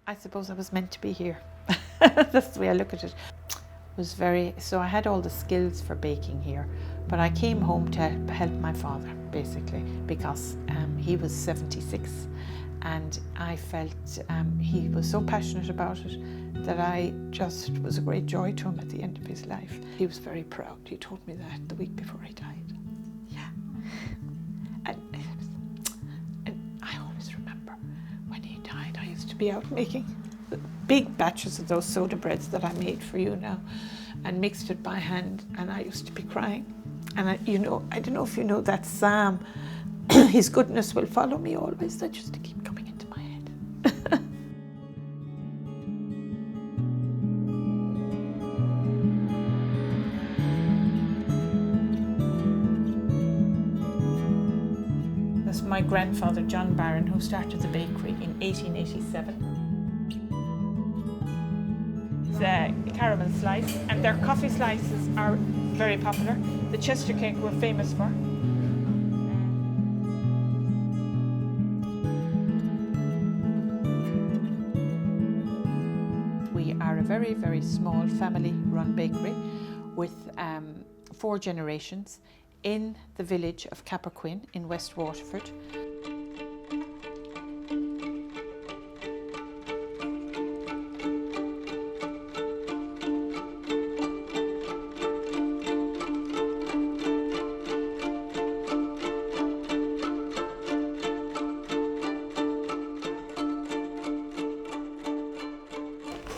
I suppose I was meant to be here. That's the way I look at it. So I had all the skills for baking here, but I came home to help my father, basically, because he was 76, and I felt he was so passionate about it that I just was a great joy to him at the end of his life. He was very proud. He told me that the week before he died. Yeah. And I always remember when he died, I used to be out making big batches of those soda breads that I made for you now, and mixed it by hand, and I used to be crying. And I don't know if you know that psalm, His goodness will follow me always. That used to keep coming into my head. That's my grandfather, John Barron, who started the bakery in 1887. Caramel slice, and their coffee slices are very popular. The Chester cake we're famous for. We are a very, very small family-run bakery with 4 generations in the village of Cappoquin in West Waterford.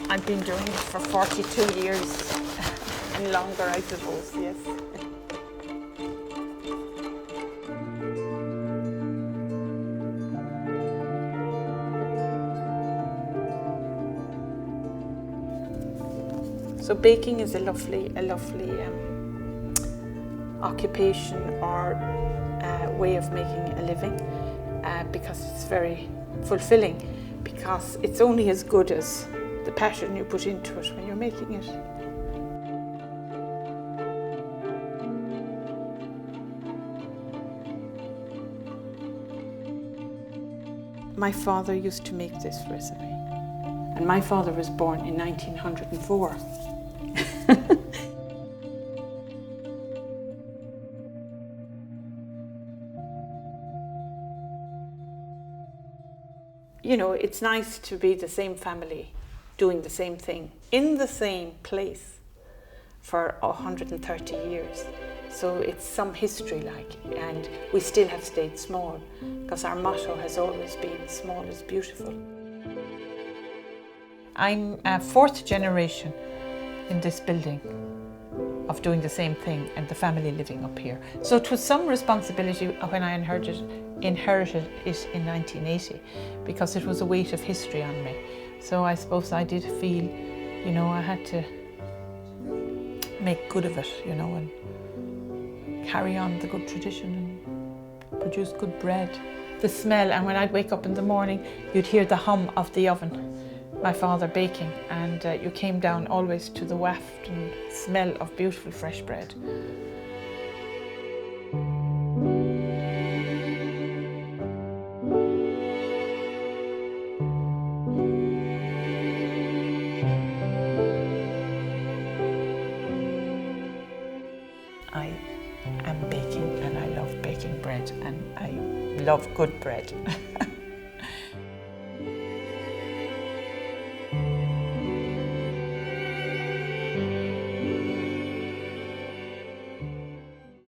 I've been doing it for 42 years and longer, I suppose, yes. So baking is a lovely occupation or way of making a living because it's very fulfilling, because it's only as good as the passion you put into it when you're making it. My father used to make this recipe, and my father was born in 1904. You know, it's nice to be the same family doing the same thing in the same place for 130 years. So it's some history, like, and we still have stayed small because our motto has always been small is beautiful. I'm a 4th generation in this building of doing the same thing and the family living up here. So it was some responsibility when I inherited it in 1980, because it was a weight of history on me. So I suppose I did feel, you know, I had to make good of it, you know, and carry on the good tradition and produce good bread. The smell, and when I'd wake up in the morning, you'd hear the hum of the oven, my father baking, and you came down always to the waft and smell of beautiful fresh bread. I am baking, and I love baking bread, and I love good bread.